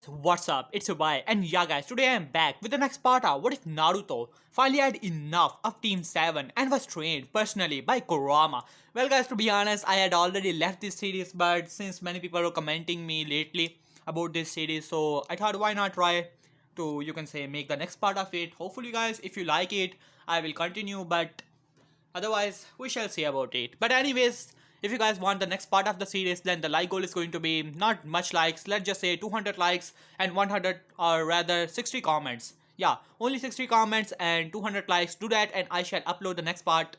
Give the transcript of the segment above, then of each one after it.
What's up? It's your boy, and yeah guys, today I am back with the next part of What If Naruto finally had enough of Team 7 and was trained personally by Kurama. Well guys, to be honest, I had already left this series, but since many people were commenting me lately about this series, so I thought why not try to, you can say, make the next part of it. Hopefully guys, if you like it, I will continue, but otherwise, we shall see about it. But anyways, if you guys want the next part of the series, then the like goal is going to be not much likes. Let's just say 200 likes and 100 or rather 60 comments. Yeah, only 60 comments and 200 likes. Do that and I shall upload the next part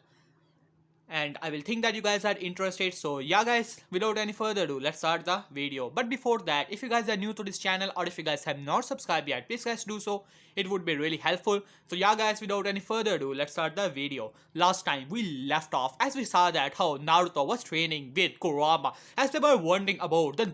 and I will think that you guys are interested. So yeah guys, without any further ado, let's start the video. But before that, if you guys are new to this channel or if you guys have not subscribed yet, please guys do so. It would be really helpful. So yeah guys, without any further ado, let's start the video. Last time we left off as we saw that how Naruto was training with Kurama as they were wondering about the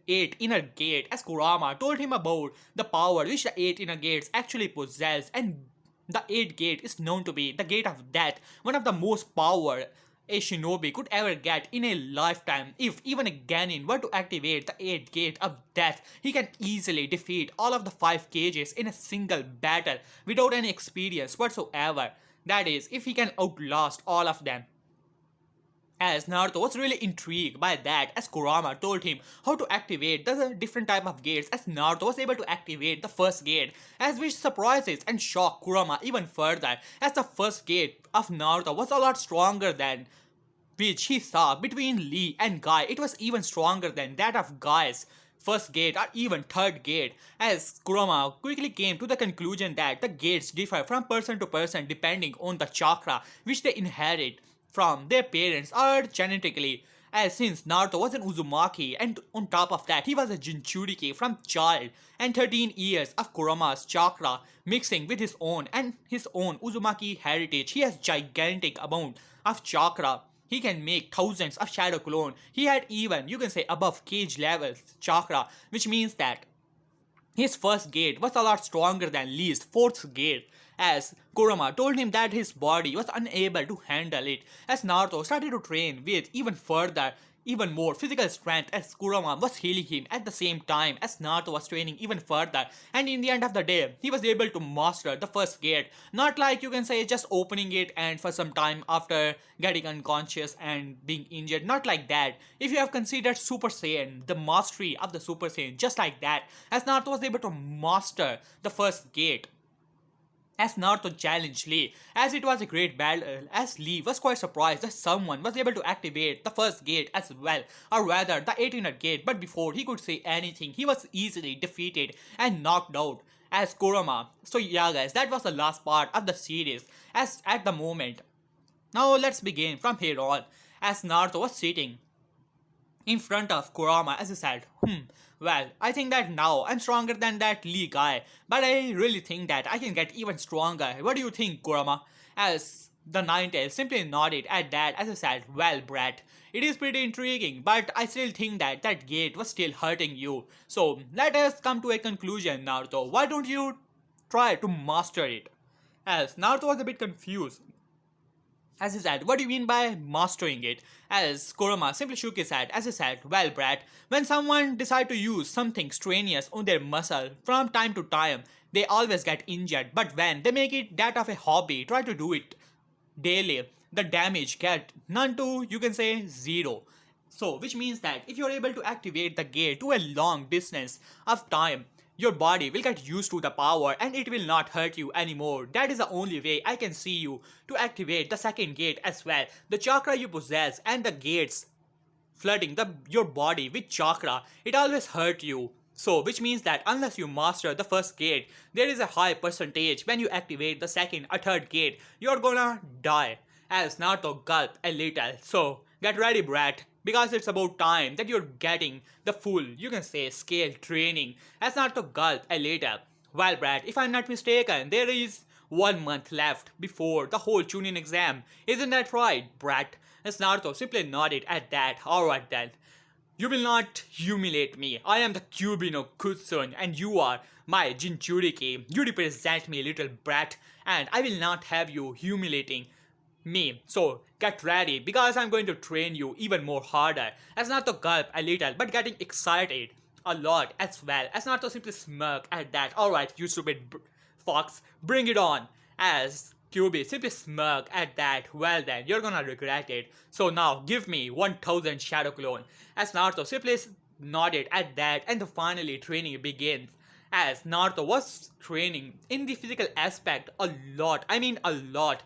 8 inner gate, as Kurama told him about the power which the 8 inner gates actually possess, and the 8th gate is known to be the gate of death, one of the most power a shinobi could ever get in a lifetime. If even a Genin were to activate the 8th gate of death, he can easily defeat all of the 5 cages in a single battle without any experience whatsoever. That is, if he can outlast all of them. As Naruto was really intrigued by that, as Kurama told him how to activate the different type of gates, as Naruto was able to activate the first gate, as which surprises and shocked Kurama even further, as the first gate of Naruto was a lot stronger than which he saw between Lee and Guy. It was even stronger than that of Guy's first gate or even third gate, as Kurama quickly came to the conclusion that the gates differ from person to person depending on the chakra which they inherit from their parents or genetically, as since Naruto was an Uzumaki and on top of that he was a Jinchuriki from child, and 13 years of Kurama's chakra mixing with his own and his own Uzumaki heritage, he has gigantic amount of chakra. He can make thousands of shadow clone. He had even, you can say, above cage levels chakra, which means that his first gate was a lot stronger than Lee's fourth gate, as Kurama told him that his body was unable to handle it, as Naruto started to train with even more physical strength, as Kurama was healing him at the same time as Naruto was training even further, and in the end of the day he was able to master the first gate, not like, you can say, just opening it and for some time after getting unconscious and being injured, not like that. If you have considered Super Saiyan, the mastery of the Super Saiyan, just like that, as Naruto was able to master the first gate, as Naruto challenged Lee, as it was a great battle, as Lee was quite surprised that someone was able to activate the first gate as well, or rather the 18th gate, but before he could say anything, he was easily defeated and knocked out as Kurama. So yeah guys, that was the last part of the series, as at the moment. Now let's begin from here on, as Naruto was sitting in front of Kurama as he said, well, I think that now I'm stronger than that Lee guy, but I really think that I can get even stronger. What do you think, Kurama? As the Ninetale simply nodded at that as he said, well, Brat, it is pretty intriguing, but I still think that that gate was still hurting you. So let us come to a conclusion, Naruto. Why don't you try to master it? As Naruto was a bit confused as he said, what do you mean by mastering it? As Kurama simply shook his head as he said, well, Brat, when someone decide to use something strenuous on their muscle from time to time, they always get injured. But when they make it that of a hobby, try to do it daily, the damage get none to, you can say, zero. So, which means that if you're able to activate the gate to a long distance of time, your body will get used to the power and it will not hurt you anymore. That is the only way I can see you to activate the second gate as well. The chakra you possess and the gates flooding your body with chakra, it always hurt you. So, which means that unless you master the first gate, there is a high percentage when you activate the second or third gate, you're gonna die. As Naruto gulped a little. So, get ready, Brat, because it's about time that you're getting the full, you can say, scale training. As Naruto gulped a little. Well, Brat, if I'm not mistaken, there is 1 month left before the whole Chuunin exam. Isn't that right, Brat? As Naruto simply nodded at that. Alright then. You will not humiliate me. I am the Kyuubi no Kutsun and you are my Jinchuriki. You represent me, little brat, and I will not have you humiliating me. So get ready because I'm going to train you even more harder. As Naruto gulped a little but getting excited a lot as well. As Naruto simply smirk at that. Alright, you stupid fox, bring it on. As QB simply smirk at that. Well then, you're gonna regret it. So now give me 1000 Shadow Clone. As Naruto simply nodded at that, and finally training begins. As Naruto was training in the physical aspect a lot, I mean a lot,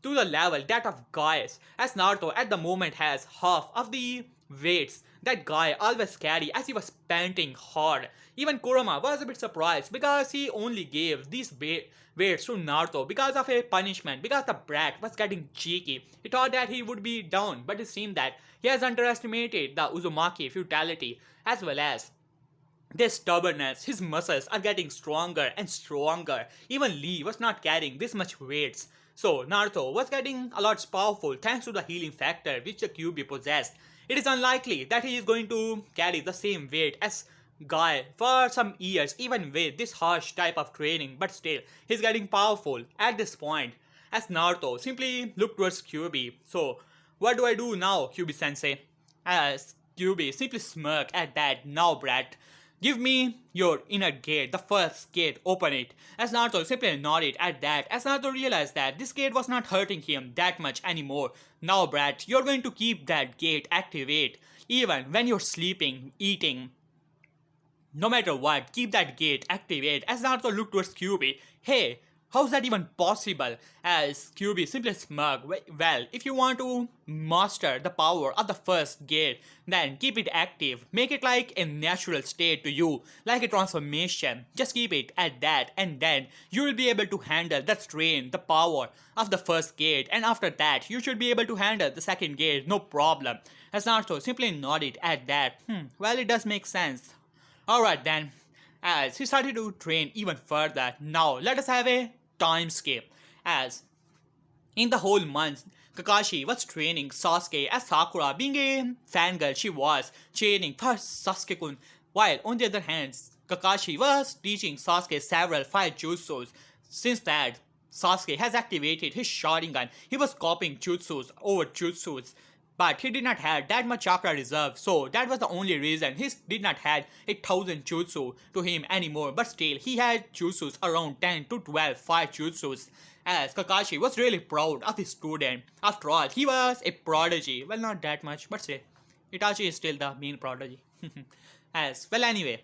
to the level that of guys, as Naruto at the moment has half of the weights that guy always carry as he was panting hard. Even Kurama was a bit surprised because he only gave these weights to Naruto because of a punishment, because the brat was getting cheeky. He thought that he would be down, but it seemed that he has underestimated the Uzumaki futility as well as this stubbornness. His muscles are getting stronger and stronger. Even Lee was not carrying this much weights. So Naruto was getting a lot powerful thanks to the healing factor which the QB possessed. It is unlikely that he is going to carry the same weight as Guy for some years even with this harsh type of training, but still he's getting powerful at this point. As Naruto simply looked towards QB. So what do I do now, QB sensei? As QB simply smirk at that. Now brat, give me your inner gate, the first gate, open it. As Naruto simply nodded at that, as Naruto realized that this gate was not hurting him that much anymore. Now brat, you're going to keep that gate activate, even when you're sleeping, eating. No matter what, keep that gate activate. As Naruto looked towards QB, hey, how's that even possible? As QB simply smirked, well, if you want to master the power of the first gate, then keep it active. Make it like a natural state to you, like a transformation. Just keep it at that, and then you will be able to handle the strain, the power of the first gate, and after that, you should be able to handle the second gate, no problem. As Naruto simply nodded at that, well, it does make sense. Alright then, as he started to train even further, now let us have a time skip. As in the whole month, Kakashi was training Sasuke as Sakura, being a fangirl, she was training for Sasuke-kun, while on the other hand, Kakashi was teaching Sasuke several fire jutsus. Since that, Sasuke has activated his Sharingan, he was copying jutsus over jutsus. But he did not have that much chakra reserve, so that was the only reason he did not have 1000 jutsu to him anymore. But still, he had jutsus around 10 to 12 fire jutsus. As Kakashi was really proud of his student. After all, he was a prodigy. Well, not that much, but still, Itachi is still the main prodigy. Anyway.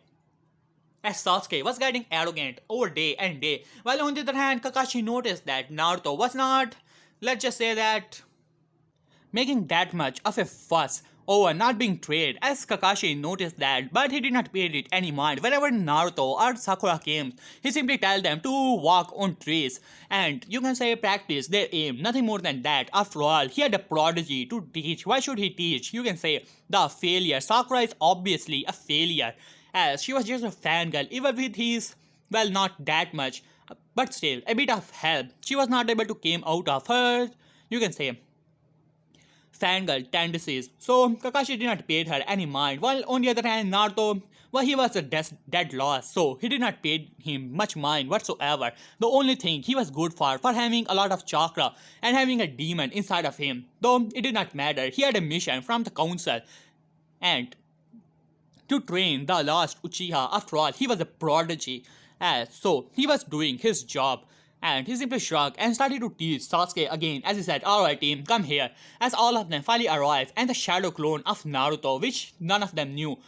As Sasuke was getting arrogant over day and day, while on the other hand, Kakashi noticed that Naruto was not, let's just say that, making that much of a fuss over not being trained. As Kakashi noticed that, but he did not pay it any mind. Whenever Naruto or Sakura came, he simply told them to walk on trees and you can say practice their aim, nothing more than that. After all, he had a prodigy to teach. Why should he teach? You can say the failure. Sakura is obviously a failure as she was just a fangirl, even with his, well, not that much, but still a bit of help. She was not able to came out of her, you can say, fangirl tendencies. So Kakashi did not pay her any mind. While on the other hand, Naruto, well, he was a dead loss, so he did not pay him much mind whatsoever. The only thing he was good for having a lot of chakra and having a demon inside of him. Though it did not matter, he had a mission from the council and to train the last Uchiha. After all, he was a prodigy, so he was doing his job. And he simply shrugged and started to tease Sasuke again as he said, alright team, come here. As all of them finally arrived and the shadow clone of Naruto, which none of them knew,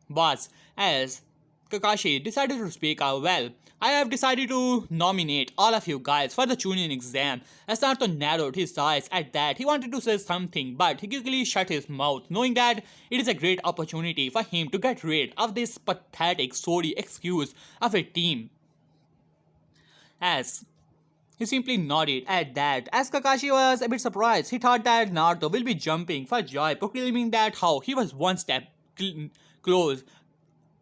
was as Kakashi decided to speak out. Well, I have decided to nominate all of you guys for the Chuunin exam. As Naruto narrowed his eyes at that, he wanted to say something, but he quickly shut his mouth, knowing that it is a great opportunity for him to get rid of this pathetic, sorry excuse of a team. As he simply nodded at that. As Kakashi was a bit surprised, he thought that Naruto will be jumping for joy, proclaiming that how he was one step close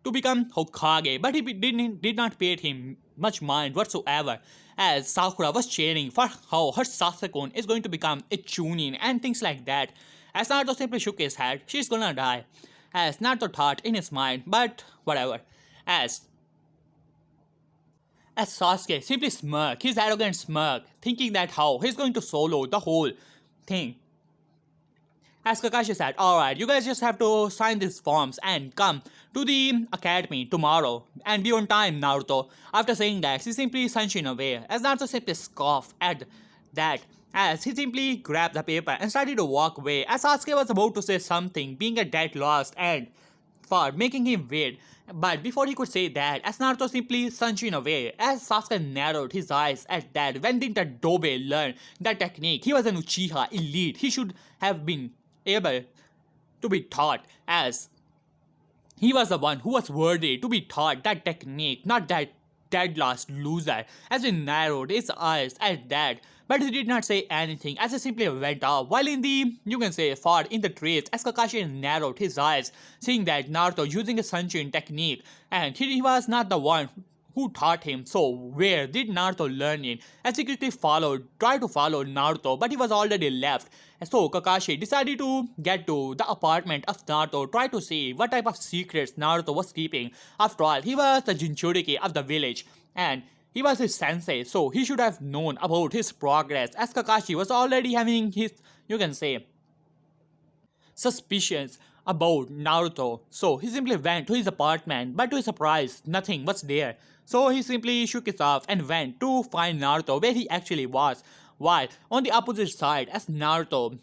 to become Hokage, but he did not pay him much mind whatsoever. As Sakura was cheering for how her Sasakun is going to become a Chuunin and things like that. As Naruto simply shook his head, she's gonna die. As Naruto thought in his mind, but whatever. As Sasuke simply smirked, his arrogant smirk, thinking that how he's going to solo the whole thing. As Kakashi said, alright, you guys just have to sign these forms and come to the academy tomorrow and be on time, Naruto. After saying that, he simply sunshine away, as Naruto simply scoffed at that, as he simply grabbed the paper and started to walk away, as Sasuke was about to say something, being a dead lost and for making him wait. But before he could say that, as Naruto simply sunshine away, as Sasuke narrowed his eyes at that, when did the Dobe learn that technique? He was an Uchiha elite. He should have been able to be taught, as he was the one who was worthy to be taught that technique, not that dead last loser. As he narrowed his eyes at that, but he did not say anything as he simply went off. While in the, you can say, far in the trees, as Kakashi narrowed his eyes, seeing that Naruto using a Sunshine technique, and he was not the one who taught him. So where did Naruto learn it? As he quickly tried to follow Naruto, but he was already left. So Kakashi decided to get to the apartment of Naruto, try to see what type of secrets Naruto was keeping. After all, he was the Jinchuriki of the village, and he was his sensei, so he should have known about his progress, as Kakashi was already having his, you can say, suspicions about Naruto. So he simply went to his apartment, but to his surprise, nothing was there. So he simply shook it off and went to find Naruto where he actually was. While on the opposite side, as Naruto,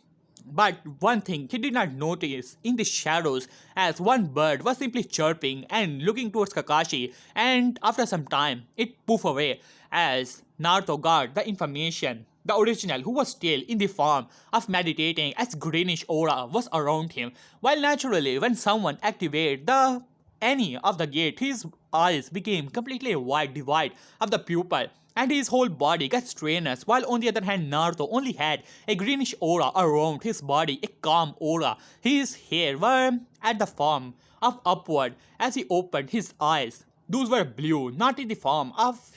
but one thing he did not notice in the shadows, as one bird was simply chirping and looking towards Kakashi, and after some time it poof away as Naruto got the information. The original, who was still in the form of meditating, as greenish aura was around him. While naturally, when someone activated the any of the gate, his eyes became completely wide divide of the pupil, and his whole body got strenuous, while on the other hand Naruto only had a greenish aura around his body, a calm aura. His hair were at the form of upward as he opened his eyes. Those were blue, not in the form of,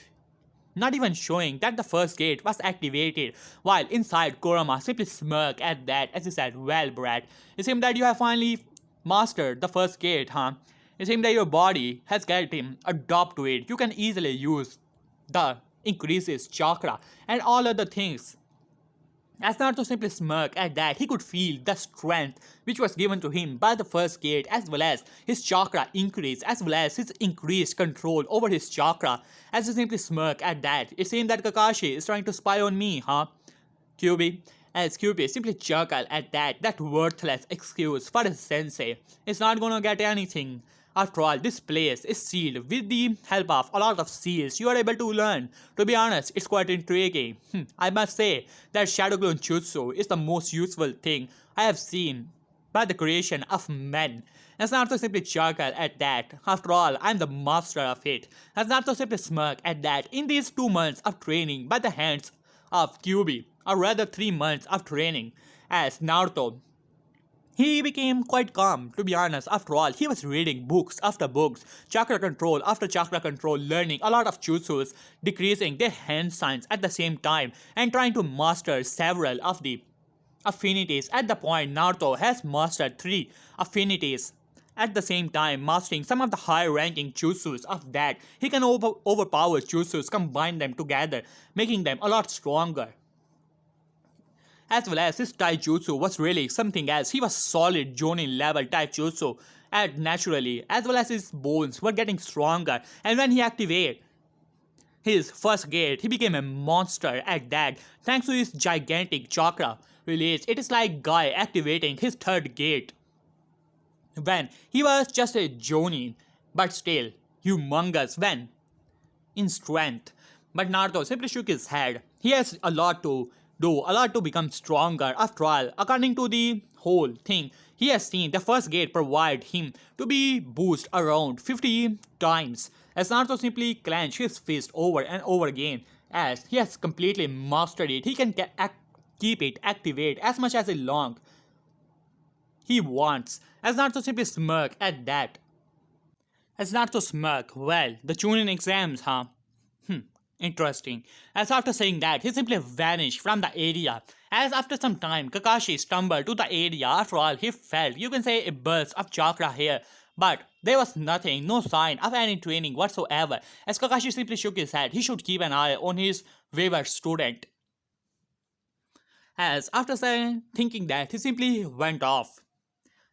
not even showing that the first gate was activated, while inside Kurama simply smirked at that as he said, well Brad, it seems that you have finally mastered the first gate, huh? It seems that your body has gotten adopt to it. You can easily use the increases chakra and all other things. As Naruto simply smirked at that, he could feel the strength which was given to him by the first gate, as well as his chakra increase, as well as his increased control over his chakra. As he simply smirked at that, it seemed that Kakashi is trying to spy on me, huh? Kyuubi. As Kyuubi simply chuckled at that worthless excuse for his sensei. It's not gonna get anything. After all, this place is sealed. With the help of a lot of seals, you are able to learn. To be honest, it's quite intriguing. I must say that Shadow Clone Jutsu is the most useful thing I have seen by the creation of men. As Naruto simply chuckled at that. After all, I'm the master of it. As Naruto simply smirked at that. In these 2 months of training by the hands of Kyuubi, or rather 3 months of training, as Naruto, he became quite calm, to be honest. After all, he was reading books after books, chakra control after chakra control, learning a lot of jutsus, decreasing their hand signs at the same time, and trying to master several of the affinities. At the point, Naruto has mastered 3 affinities. At the same time, mastering some of the higher ranking jutsus of that, he can overpower jutsus, combine them together, making them a lot stronger. As well as his taijutsu was really something else. He was solid Jonin level taijutsu, and naturally, as well as his bones were getting stronger, and when he activated his first gate, he became a monster at that, thanks to his gigantic chakra release. It is like Guy activating his third gate when he was just a Jonin, but still humongous when in strength. But Naruto simply shook his head. He has a lot to do, a lot to become stronger. After all, according to the whole thing, he has seen the first gate provide him to be boosted around 50 times. As Naruto simply clenched his fist over and over again, as he has completely mastered it, he can keep it activate as much as long he wants. As Naruto simply smirked at that. As Naruto smirked, well, the Chuunin exams, huh? Interesting. As after saying that, he simply vanished from the area. As after some time, Kakashi stumbled to the area. After all, he felt, you can say, a burst of chakra here. But there was nothing, no sign of any training whatsoever. As Kakashi simply shook his head, he should keep an eye on his wayward student. As after thinking that, he simply went off.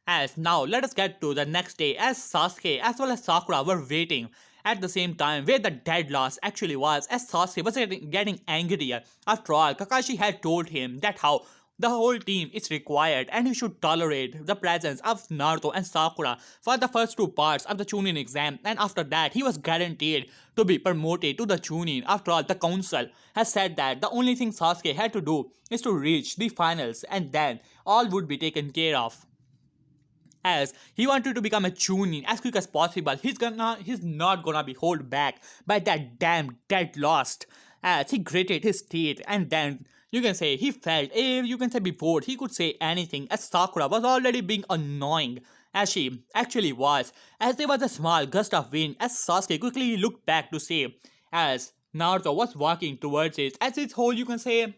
As now, let us get to the next day as Sasuke as well as Sakura were waiting at the same time where the dead loss actually was, as Sasuke was getting angrier. After all, Kakashi had told him that how the whole team is required and he should tolerate the presence of Naruto and Sakura for the first two parts of the Chuunin exam, and after that he was guaranteed to be promoted to the Chuunin. After all, the council has said that the only thing Sasuke had to do is to reach the finals and then all would be taken care of, as he wanted to become a Chunin as quick as possible. He's not gonna be held back by that damn dead lost. As he gritted his teeth and then you can say he felt, you can say before he could say anything, as Sakura was already being annoying as she actually was, as there was a small gust of wind as Sasuke quickly looked back to see as Naruto was walking towards it, as his whole, you can say,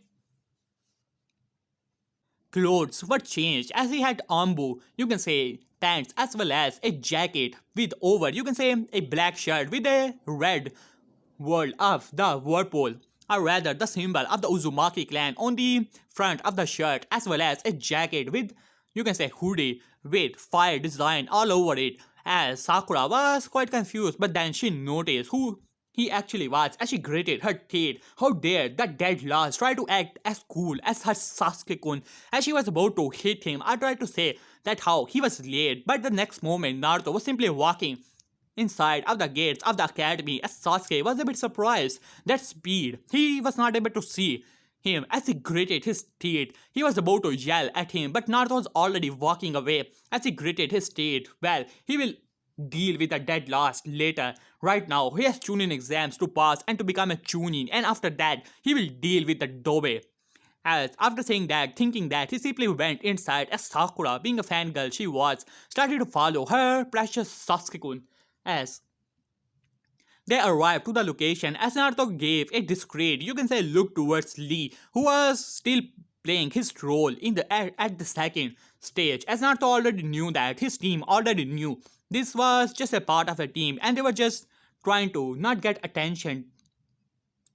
clothes were changed, as he had ambu, you can say, pants as well as a jacket with over, you can say, a black shirt with a red world of the whirlpool, or rather the symbol of the Uzumaki clan on the front of the shirt, as well as a jacket with, you can say, hoodie with fire design all over it. As Sakura was quite confused, but then she noticed who he actually was as she gritted her teeth. How dare that dead lost try to act as cool as her Sasuke-kun, as she was about to hit him. I tried to say that how he was late, but the next moment Naruto was simply walking inside of the gates of the academy, as Sasuke was a bit surprised that speed he was not able to see him as he gritted his teeth. He was about to yell at him, but Naruto was already walking away as he gritted his teeth. Well, he will deal with the dead lost later. Right now, he has Chunin exams to pass and to become a Chunin, and after that, he will deal with the Dobe. As after saying that, thinking that, he simply went inside as Sakura, being a fangirl she was, started to follow her precious Sasuke-kun. As they arrived to the location, as Naruto gave a discreet, you can say, look towards Lee, who was still playing his role in at the second stage, as Naruto already knew that his team already knew this was just a part of a team and they were just trying to not get attention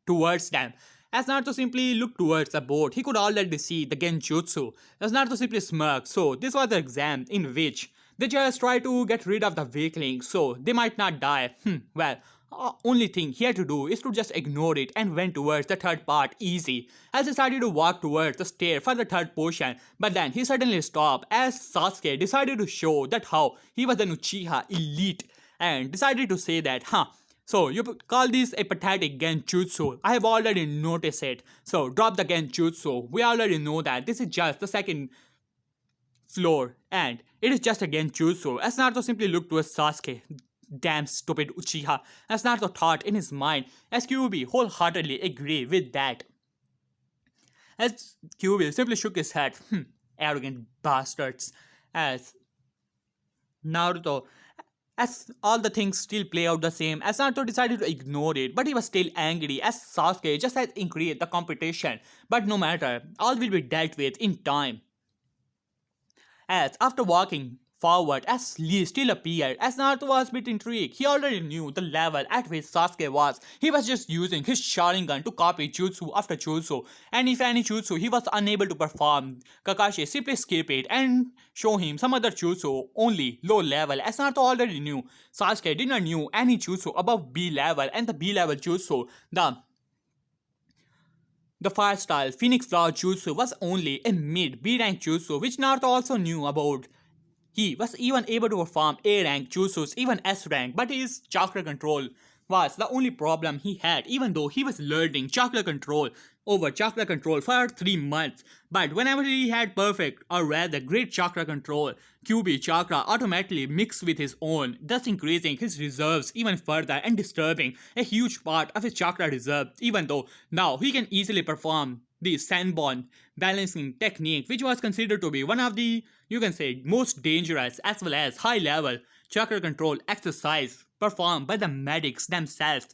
towards them. As Naruto simply looked towards the board, he could already see the genjutsu. As Naruto simply smirked, so this was the exam in which they just try to get rid of the weaklings so they might not die. Well, only thing he had to do is to just ignore it and went towards the third part easy, as he started to walk towards the stair for the third portion, but then he suddenly stopped as Sasuke decided to show that how he was an Uchiha elite and decided to say that, so you call this a pathetic genjutsu. I have already noticed it. So drop the genjutsu. We already know that this is just the second floor and it is just a genjutsu. As Naruto simply looked towards Sasuke. Damn stupid Uchiha, as Naruto thought in his mind, as Kyuubi wholeheartedly agreed with that. As Kyuubi simply shook his head, arrogant bastards, as Naruto, as all the things still play out the same, as Naruto decided to ignore it, but he was still angry as Sasuke just had increased the competition. But no matter, all will be dealt with in time. As after walking forward, as Lee still appeared, as Naruto was a bit intrigued. He already knew the level at which Sasuke was. He was just using his Sharingan to copy jutsu after jutsu, and if any jutsu he was unable to perform, Kakashi simply skip it and show him some other jutsu only low level, as Naruto already knew. Sasuke did not know any jutsu above B level, and the B level jutsu, the fire style Phoenix Flower Jutsu was only a mid B rank jutsu, which Naruto also knew about. He was even able to perform A rank jutsus, even S rank, but his chakra control was the only problem he had, even though he was learning chakra control for 3 months. But whenever he had perfect, or rather great chakra control, Kyuubi chakra automatically mixed with his own, thus increasing his reserves even further and disturbing a huge part of his chakra reserve, even though now he can easily perform the Sanbon balancing technique, which was considered to be one of the, you can say, most dangerous as well as high level chakra control exercise performed by the medics themselves.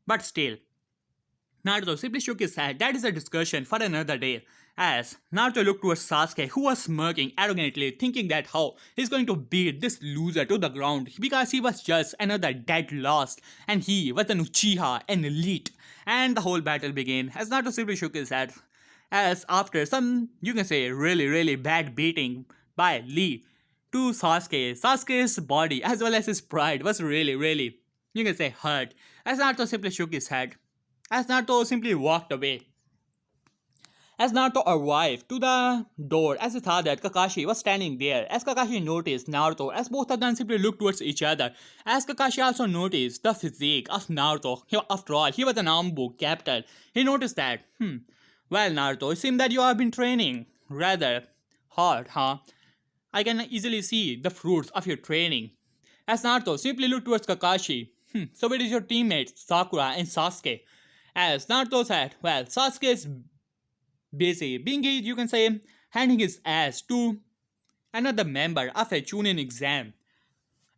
But still, Naruto simply shook his head. That is a discussion for another day. As Naruto looked towards Sasuke, who was smirking arrogantly, thinking that how he's going to beat this loser to the ground because he was just another dead lost and he was an Uchiha, an elite. And the whole battle began as Naruto simply shook his head. as after some, you can say, really bad beating by Lee to Sasuke, Sasuke's body as well as his pride was really, you can say, hurt, as Naruto simply shook his head, as Naruto simply walked away. As Naruto arrived to the door, as he thought that Kakashi was standing there, as Kakashi noticed Naruto, as both of them simply looked towards each other, as Kakashi also noticed the physique of Naruto. After all, he was an Ambu captain. He noticed that, well, Naruto, it seems that you have been training rather hard, huh? I can easily see the fruits of your training. As Naruto simply looked towards Kakashi, so where is your teammates Sakura and Sasuke? As Naruto said, well, Sasuke is busy being a, you can say, handing his ass to another member of a Chuunin exam.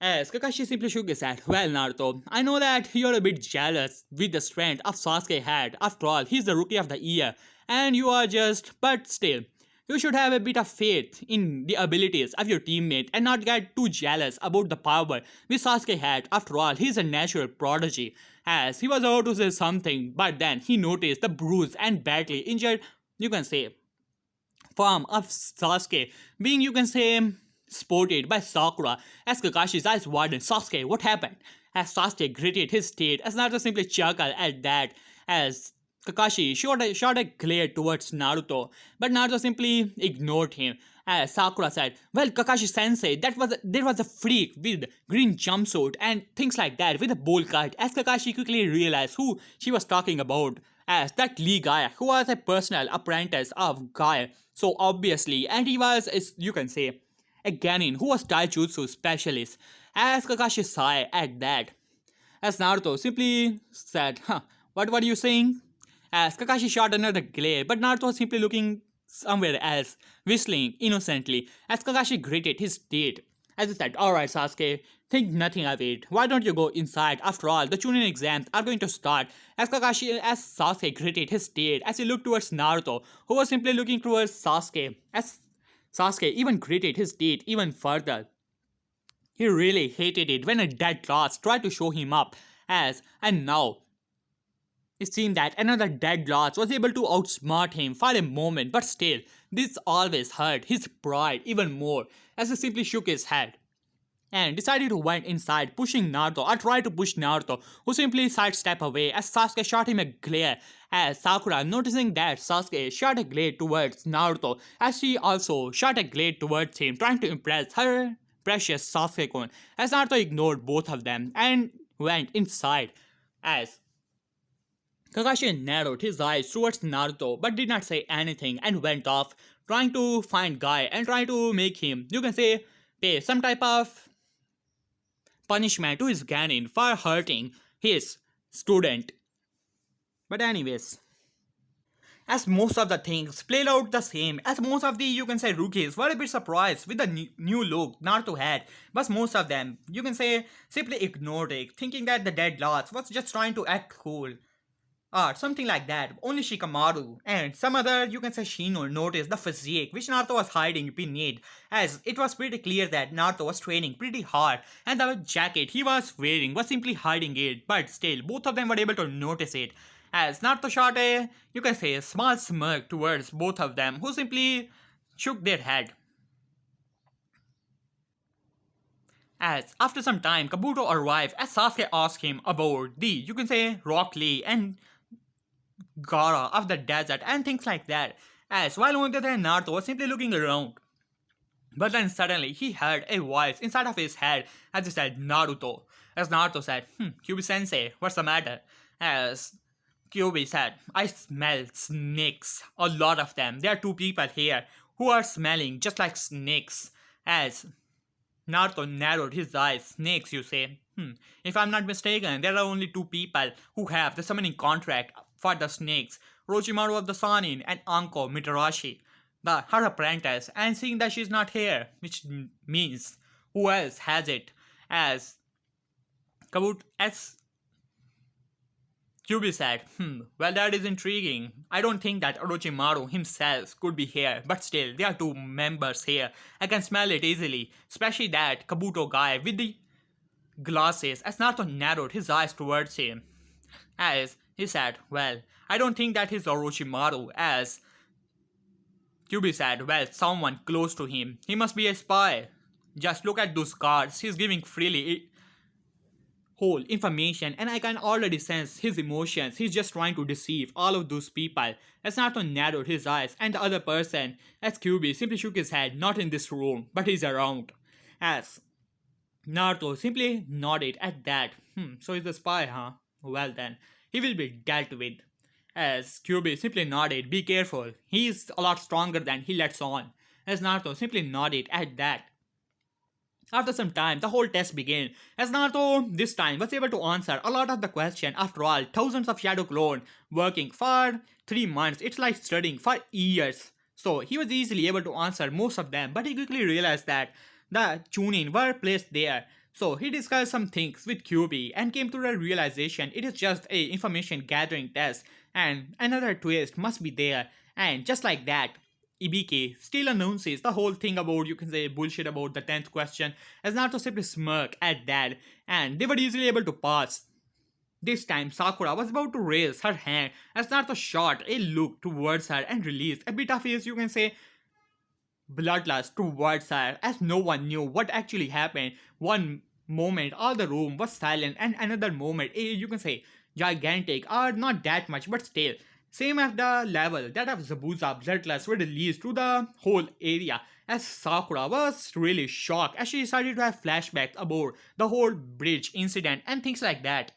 As Kakashi simply shook his head, well, Naruto, I know that you're a bit jealous with the strength of Sasuke had. After all, he's the rookie of the year, and you are just, but still, you should have a bit of faith in the abilities of your teammate and not get too jealous about the power which Sasuke had. After all, he's a natural prodigy. As he was about to say something, but then he noticed the bruised and badly injured, you can say, form of Sasuke being, you can say, sported by Sakura. As Kakashi's eyes widened, Sasuke, what happened? As Sasuke gritted his teeth, as Naruto simply chuckled at that, as Kakashi shot a glare towards Naruto, but Naruto simply ignored him. As Sakura said, well, Kakashi sensei, there was a freak with green jumpsuit and things like that with a bowl cut. As Kakashi quickly realized who she was talking about, as that Lee guy who was a personal apprentice of Guy. So obviously, and he was, you can say, a Genin who was taijutsu specialist. As Kakashi sighed at that, as Naruto simply said, what were you saying? As Kakashi shot another glare, but Naruto was simply looking somewhere else, whistling innocently, as Kakashi gritted his teeth. As he said, alright Sasuke, think nothing of it. Why don't you go inside? After all, the Chunin exams are going to start. As Sasuke gritted his teeth, as he looked towards Naruto, who was simply looking towards Sasuke, as Sasuke even gritted his teeth even further. He really hated it when a dead class tried to show him up, and now it seemed that another dead loss was able to outsmart him for a moment, but still, this always hurt his pride even more, as he simply shook his head and decided to went inside, pushing Naruto or tried to push Naruto, who simply sidestepped away as Sasuke shot him a glare. As Sakura, noticing that Sasuke shot a glare towards Naruto, as she also shot a glare towards him, trying to impress her precious Sasuke-kun, as Naruto ignored both of them and went inside. As Kakashi narrowed his eyes towards Naruto but did not say anything and went off, trying to find Guy and trying to make him, you can say, pay some type of punishment to his Ganin for hurting his student. But anyways, as most of the things played out the same, as most of the, you can say, rookies were a bit surprised with the new look Naruto had, but most of them, you can say, simply ignored it, thinking that the dead last was just trying to act cool or something like that. Only Shikamaru and some other, you can say, Shino noticed the physique which Naruto was hiding beneath, as it was pretty clear that Naruto was training pretty hard and the jacket he was wearing was simply hiding it, but still both of them were able to notice it. As Naruto shot a, you can say, a small smirk towards both of them, who simply shook their head. As after some time, Kabuto arrived as Sasuke asked him about the, you can say, Rock Lee and Gara of the desert and things like that. As while on the other hand, Naruto was simply looking around. But then suddenly he heard a voice inside of his head as he said Naruto. As Naruto said, Kyuubi sensei, what's the matter? As Kyuubi said, I smell snakes. A lot of them. There are two people here who are smelling just like snakes. As Naruto narrowed his eyes. Snakes, you say? If I'm not mistaken, there are only two people who have the summoning contract for the snakes. Orochimaru of the Sanin and Anko Mitarashi, her apprentice. And seeing that she's not here, which means who else has it? As Kyuubi said, well, that is intriguing. I don't think that Orochimaru himself could be here, but still, there are two members here. I can smell it easily, especially that Kabuto guy with the glasses. As Naruto narrowed his eyes towards him, as he said, well, I don't think that he's Orochimaru, as QB said, well, someone close to him. He must be a spy. Just look at those cards. He's giving freely whole information and I can already sense his emotions. He's just trying to deceive all of those people. As Naruto narrowed his eyes and the other person, as QB simply shook his head, not in this room, but he's around. As Naruto simply nodded at that. So he's a spy, huh? Well then, he will be dealt with. As QB simply nodded, be careful. He's a lot stronger than he lets on. As Naruto simply nodded at that. After some time, the whole test began, as Naruto this time was able to answer a lot of the question. After all, thousands of Shadow Clone working for 3 months, it's like studying for years. So he was easily able to answer most of them, but he quickly realized that the Chuunin were placed there. So he discussed some things with QB and came to the realization it is just a information gathering test and another twist must be there. And just like that, Ibiki still announces the whole thing about, you can say, bullshit about the 10th question, as Naruto simply smirk at that and they were easily able to pass. This time Sakura was about to raise her hand as Naruto shot a look towards her and released a bit of his, you can say, bloodlust towards her, as no one knew what actually happened. One moment all the room was silent and another moment, you can say, gigantic or not that much but still same as the level that of Zabuza bloodlust were released to the whole area, as Sakura was really shocked as she started to have flashbacks about the whole bridge incident and things like that.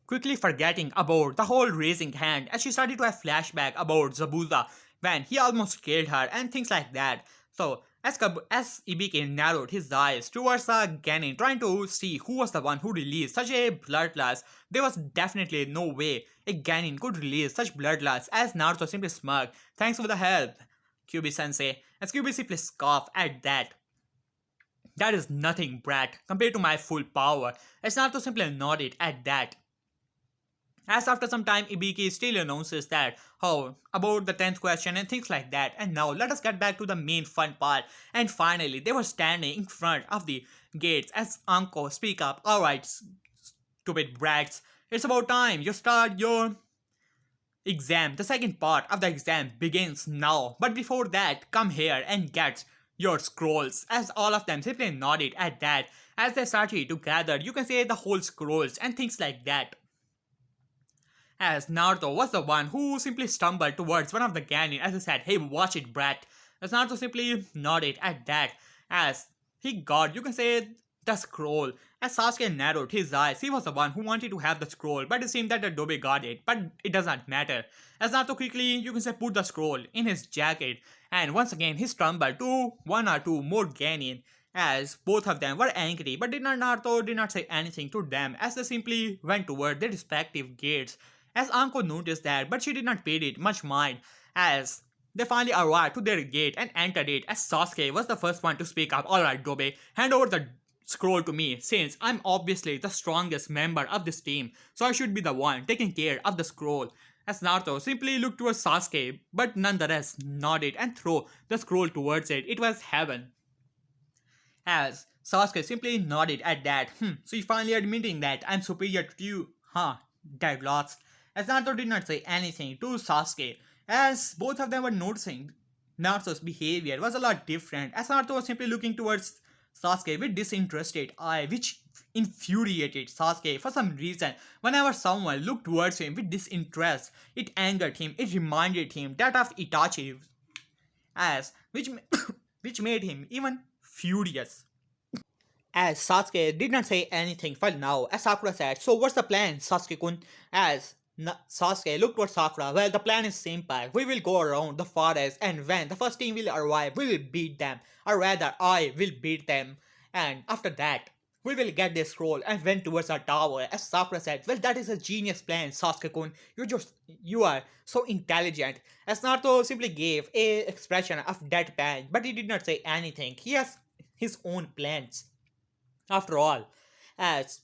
Quickly forgetting about the whole raising hand as she started to have flashback about Zabuza when he almost killed her and things like that. So as Ibiki narrowed his eyes towards the Genin trying to see who was the one who released such a bloodlust, there was definitely no way a Genin could release such bloodlust, as Naruto simply smirked, thanks for the help, QB-sensei, as QB simply scoffed at that. That is nothing, brat, compared to my full power, as Naruto simply nodded at that. As after some time, Ibiki still announces that, oh, about the 10th question and things like that. And now let us get back to the main fun part. And finally, they were standing in front of the gates as Anko speak up. Alright, stupid brats, it's about time you start your exam. The second part of the exam begins now. But before that, come here and get your scrolls. As all of them simply nodded at that. As they started to gather, you can say, the whole scrolls and things like that. As Naruto was the one who simply stumbled towards one of the Genin as he said, hey, watch it, brat. As Naruto simply nodded at that as he got, you can say, the scroll. As Sasuke narrowed his eyes, he was the one who wanted to have the scroll, but it seemed that Adobe got it, but it does not matter. As Naruto quickly, you can say, put the scroll in his jacket, and once again he stumbled to one or two more Genin, as both of them were angry, but Naruto did not say anything to them as they simply went toward their respective gates. As Anko noticed that, but she did not pay it much mind, as they finally arrived to their gate and entered it, as Sasuke was the first one to speak up. Alright, Dobe, hand over the scroll to me, since I'm obviously the strongest member of this team, so I should be the one taking care of the scroll. As Naruto simply looked towards Sasuke, but nonetheless nodded and threw the scroll towards it. It was heaven. As Sasuke simply nodded at that. So you finally admitting that I'm superior to you, huh? Dead lost. As Naruto did not say anything to Sasuke, as both of them were noticing Naruto's behavior was a lot different, as Naruto was simply looking towards Sasuke with disinterested eye, which infuriated Sasuke for some reason. Whenever someone looked towards him with disinterest, it angered him, it reminded him that of Itachi, as which made him even furious. As Sasuke did not say anything for now, as Sakura said, so what's the plan, Sasuke-kun? As Sasuke looked towards Sakura, well, the plan is simple. We will go around the forest, and when the first team will arrive, we will beat them. Or rather, I will beat them. And after that, we will get this scroll and went towards our tower. As Sakura said, well, that is a genius plan, Sasuke-kun. You are so intelligent. As Naruto simply gave a expression of deadpan, but he did not say anything. He has his own plans. After all, as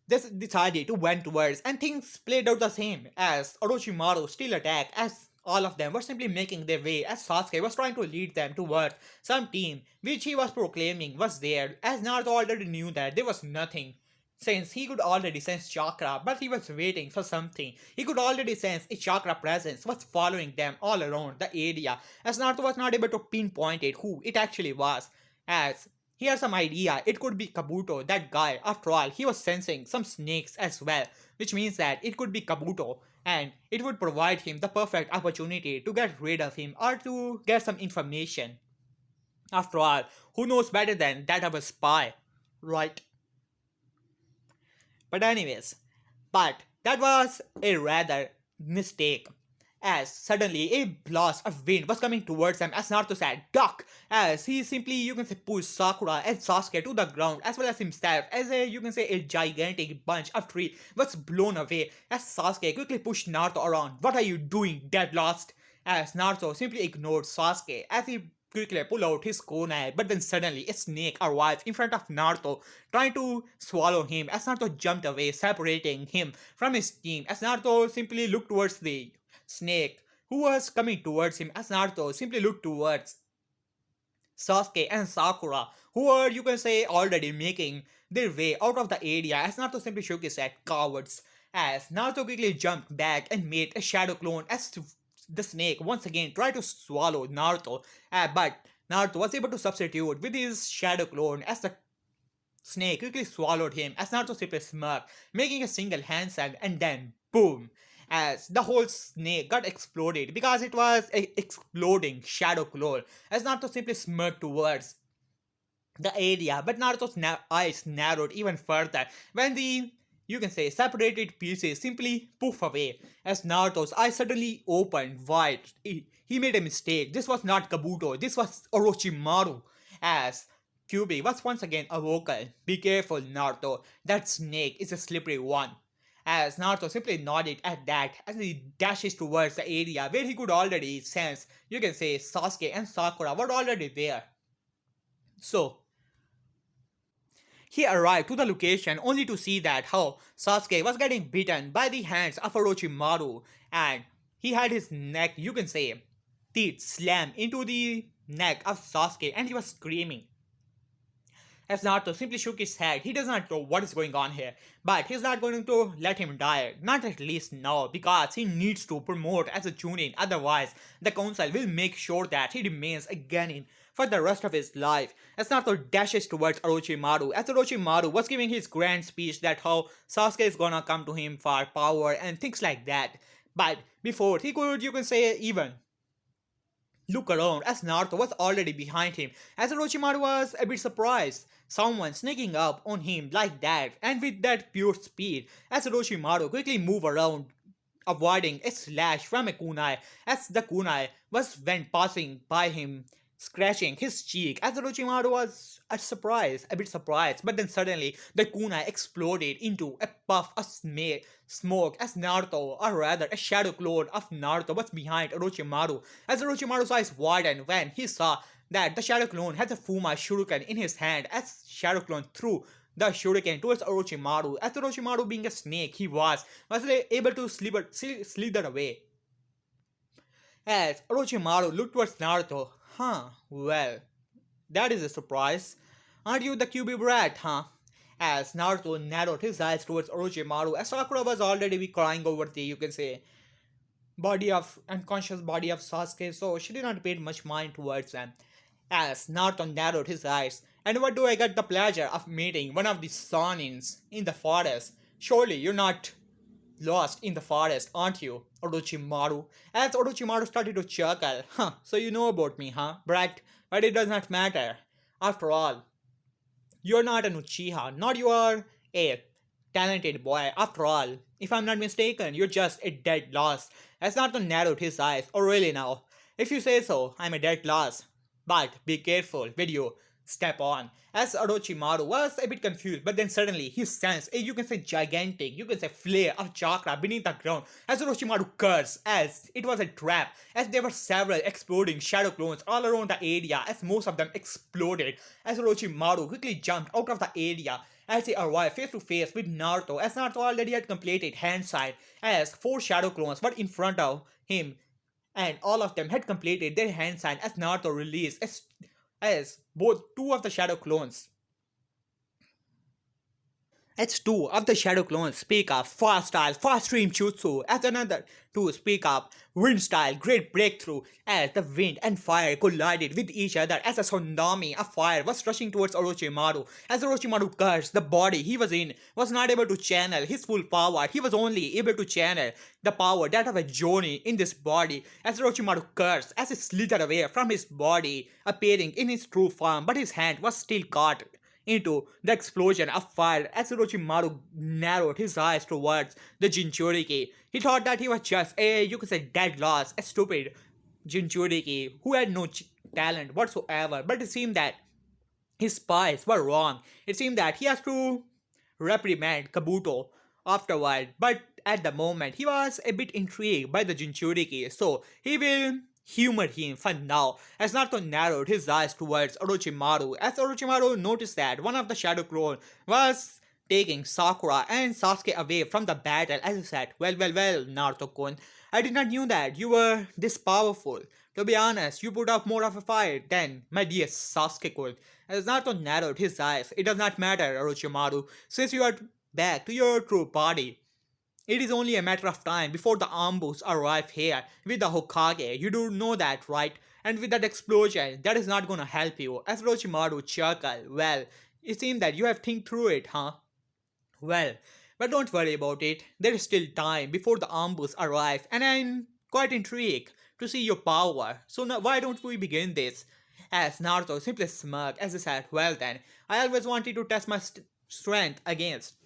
they decided to went towards, and things played out the same, as Orochimaru still attacked, as all of them were simply making their way, as Sasuke was trying to lead them towards some team which he was proclaiming was there, as Naruto already knew that there was nothing since he could already sense chakra, but he was waiting for something. He could already sense a chakra presence was following them all around the area, as Naruto was not able to pinpoint it who it actually was. As he had some idea, it could be Kabuto, that guy. After all, he was sensing some snakes as well, which means that it could be Kabuto, and it would provide him the perfect opportunity to get rid of him or to get some information. After all, who knows better than that of a spy, right? But anyways, but that was a rather mistake. As suddenly a blast of wind was coming towards them as Naruto said, Duck! As he simply, you can say, pushed Sakura and Sasuke to the ground as well as himself as a, you can say, a gigantic bunch of tree was blown away as Sasuke quickly pushed Naruto around. What are you doing, dead lost? As Naruto simply ignored Sasuke as he quickly pulled out his kunai, but then suddenly a snake arrived in front of Naruto, trying to swallow him as Naruto jumped away, separating him from his team as Naruto simply looked towards the snake who was coming towards him as Naruto simply looked towards Sasuke and Sakura, who were, you can say, already making their way out of the area as Naruto simply shook his head, cowards. As Naruto quickly jumped back and made a shadow clone as the snake once again tried to swallow Naruto, but Naruto was able to substitute with his shadow clone as the snake quickly swallowed him as Naruto simply smirked, making a single handstand and then boom! As the whole snake got exploded because it was a exploding shadow clone as Naruto simply smirked towards the area, but Naruto's eyes narrowed even further when the, you can say, separated pieces simply poof away as Naruto's eyes suddenly opened wide. He made a mistake. This was not Kabuto, this was Orochimaru. As Kyuubi was once again awoken. Be careful, Naruto. That snake is a slippery one. As Naruto simply nodded at that as he dashes towards the area where he could already sense, you can say, Sasuke and Sakura were already there. So, he arrived to the location only to see that how Sasuke was getting beaten by the hands of Orochimaru and he had his neck, you can say, teeth slam into the neck of Sasuke and he was screaming. As Naruto simply shook his head, he does not know what is going on here, but he's not going to let him die, not at least now, because he needs to promote as a Chuunin, otherwise the council will make sure that he remains a Genin for the rest of his life. As Naruto dashes towards Orochimaru, as Orochimaru was giving his grand speech that how Sasuke is gonna come to him for power and things like that, but before he could, you can say, even look around as Naruto was already behind him, as Orochimaru was a bit surprised. Someone sneaking up on him like that and with that pure speed as Orochimaru quickly moved around avoiding a slash from a kunai as the kunai was went passing by him scratching his cheek as Orochimaru was a bit surprised, but then suddenly the kunai exploded into a puff of smoke as Naruto, or rather a shadow clone of Naruto, was behind Orochimaru as Orochimaru's eyes widened when he saw that the Shadow Clone had the Fuma Shuriken in his hand as Shadow Clone threw the Shuriken towards Orochimaru. As Orochimaru being a snake he was able to slither away. As Orochimaru looked towards Naruto, well, that is a surprise. Aren't you the Kyuubi brat, huh? As Naruto narrowed his eyes towards Orochimaru, as Sakura was already be crying over the, you can say, body of unconscious body of Sasuke, so she did not pay much mind towards them. As Naruto narrowed his eyes, and what do I get the pleasure of meeting one of the Sonins in the forest? Surely you're not lost in the forest, aren't you, Orochimaru? As Orochimaru started to chuckle, so you know about me, huh, brat? But it does not matter. After all, you're not an Uchiha, nor you are a talented boy. After all, if I'm not mistaken, you're just a dead loss. As Naruto narrowed his eyes, oh really now? If you say so, I'm a dead loss. But be careful when you step on. As Orochimaru was a bit confused, but then suddenly he sensed a, you can say, gigantic, you can say, flare of chakra beneath the ground as Orochimaru cursed as it was a trap, as there were several exploding shadow clones all around the area as most of them exploded as Orochimaru quickly jumped out of the area as he arrived face to face with Naruto as Naruto already had completed hand sign as four shadow clones were in front of him and all of them had completed their hand sign as Naruto released as both two of the shadow clones As two of the shadow clones speak up, fast style, fast stream jutsu, as another two speak up, wind style, great breakthrough, as the wind and fire collided with each other as a tsunami of fire was rushing towards Orochimaru. As Orochimaru cursed, the body he was in was not able to channel his full power, he was only able to channel the power that of a Jonin in this body. As Orochimaru cursed, as he slithered away from his body, appearing in his true form, but his hand was still caught into the explosion of fire as Orochimaru narrowed his eyes towards the Jinchuriki. He thought that he was just a, you could say, dead loss, a stupid Jinchuriki who had no talent whatsoever. But it seemed that his spies were wrong. It seemed that he has to reprimand Kabuto afterward, but at the moment he was a bit intrigued by the Jinchuriki, so he will humor him for now. As Naruto narrowed his eyes towards Orochimaru, as Orochimaru noticed that one of the Shadow Clone was taking Sakura and Sasuke away from the battle, as he said, well, Naruto-kun, I did not knew that you were this powerful. To be honest, you put up more of a fight than my dear Sasuke-kun. As Naruto narrowed his eyes, it does not matter, Orochimaru, since you are back to your true body. It is only a matter of time before the ambush arrive here with the Hokage. You do know that, right? And with that explosion, that is not gonna help you. As Orochimaru chuckled, well, it seems that you have think through it, huh? Well, but don't worry about it. There is still time before the ambush arrive, and I'm quite intrigued to see your power. So now, why don't we begin this? As Naruto simply smirked as he said, well then, I always wanted to test my strength against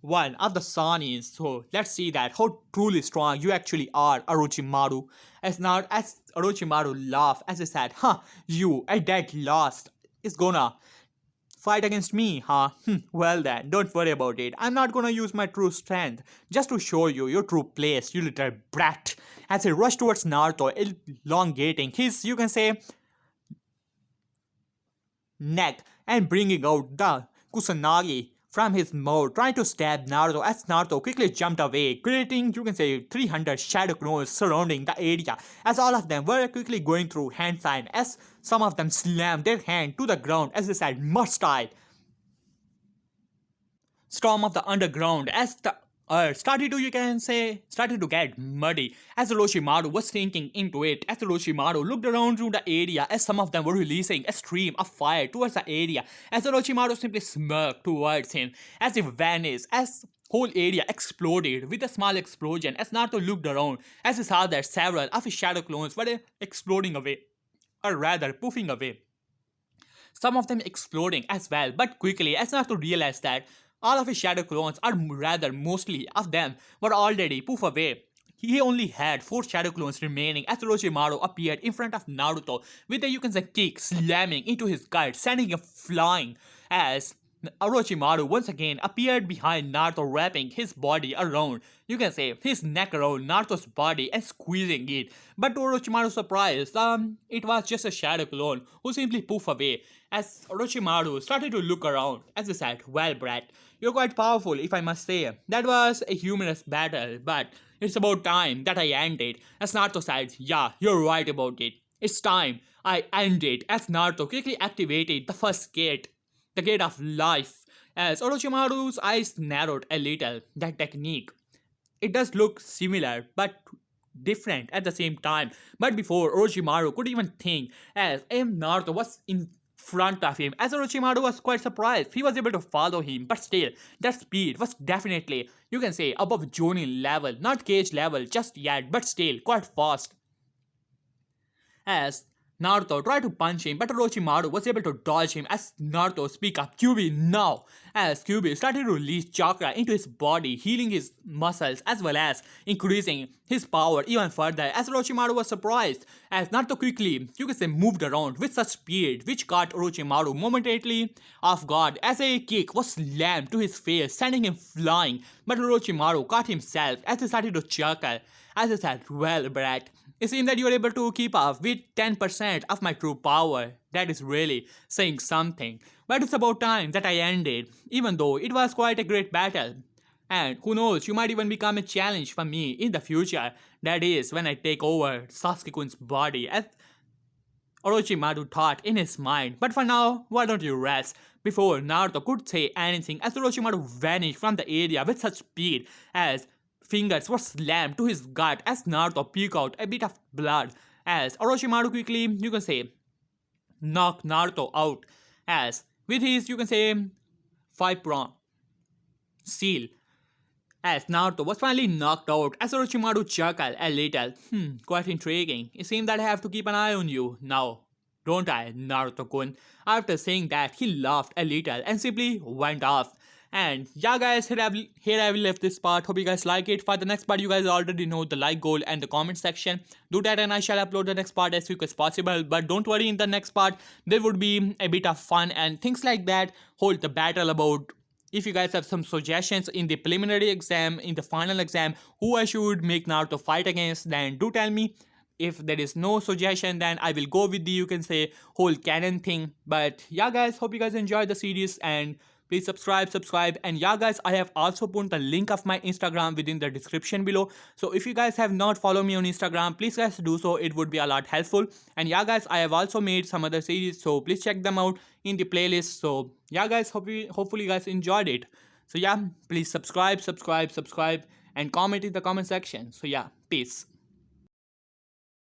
one of the Sanins. So let's see that how truly strong you actually are, Orochimaru. As Orochimaru laughed as he said, huh, you, a dead lost, is gonna fight against me, huh? Well then, don't worry about it. I'm not gonna use my true strength just to show you your true place, you little brat. As he rushed towards Naruto, elongating his, you can say, neck and bringing out the Kusanagi from his mouth, trying to stab Naruto as Naruto quickly jumped away, creating, you can say, 300 shadow clones surrounding the area, as all of them were quickly going through hand sign, as some of them slammed their hand to the ground as they said, mud style. Storm of the underground as the earth started to, you can say, started to get muddy as Orochimaru was sinking into it. As Orochimaru looked around through the area as some of them were releasing a stream of fire towards the area, as Orochimaru simply smirked towards him as he vanished, as whole area exploded with a small explosion. As Naruto looked around as he saw that several of his shadow clones were exploding away, or rather poofing away, some of them exploding as well. But quickly as Naruto realized that all of his shadow clones, or rather mostly of them, were already poof away. He only had 4 shadow clones remaining as Orochimaru appeared in front of Naruto with a, you can say, kick slamming into his gut, sending him flying as Orochimaru once again appeared behind Naruto, wrapping his body around, you can say, his neck around Naruto's body and squeezing it. But to Orochimaru's surprise, it was just a shadow clone who simply poof away. As Orochimaru started to look around, as he said, well, brat, you're quite powerful, if I must say. That was a humorous battle, but it's about time that I end it. As Naruto said, yeah, you're right about it. It's time I end it. As Naruto quickly activated the first gate, the gate of life. As Orochimaru's eyes narrowed a little, that technique, it does look similar, but different at the same time. But before Orochimaru could even think, as Naruto was in front of him, as Orochimaru was quite surprised. He was able to follow him, but still, that speed was definitely, you can say, above Jonin level, not Cage level just yet, but still quite fast. As Naruto tried to punch him, but Orochimaru was able to dodge him as Naruto speak up, Kyuubi now! As Kyuubi started to release chakra into his body, healing his muscles as well as increasing his power even further. As Orochimaru was surprised, as Naruto quickly, you can say, moved around with such speed, which caught Orochimaru momentarily off guard as a kick was slammed to his face, sending him flying. But Orochimaru caught himself as he started to chuckle, as he said, well, brat, it seems that you are able to keep up with 10% of my true power. That is really saying something. But it's about time that I ended, even though it was quite a great battle. And who knows, you might even become a challenge for me in the future. That is, when I take over Sasuke-kun's body, as Orochimaru thought in his mind. But for now, why don't you rest? Before Naruto could say anything, as Orochimaru vanished from the area with such speed as fingers were slammed to his gut as Naruto peeked out a bit of blood. As Orochimaru quickly, you can say, knocked Naruto out as with his, you can say, five prong seal. As Naruto was finally knocked out, as Orochimaru chuckled a little. Quite intriguing. It seems that I have to keep an eye on you now, don't I, Naruto-kun? After saying that, he laughed a little and simply went off. And yeah, guys, here I will leave this part. Hope you guys like it. For the next part, you guys already know the like goal and the comment section. Do that, and I shall upload the next part as quick as possible. But don't worry, in the next part, there would be a bit of fun and things like that. Hold the battle about. If you guys have some suggestions in the preliminary exam, in the final exam, who I should make Naruto fight against, then do tell me. If there is no suggestion, then I will go with the, you can say, whole canon thing. But yeah, guys, hope you guys enjoyed the series, and please subscribe. And yeah, guys, I have also put the link of my Instagram within the description below. So if you guys have not followed me on Instagram, please guys do so. It would be a lot helpful. And yeah, guys, I have also made some other series, so please check them out in the playlist. So yeah, guys, hopefully you guys enjoyed it. So yeah, please subscribe, and comment in the comment section. So yeah, peace.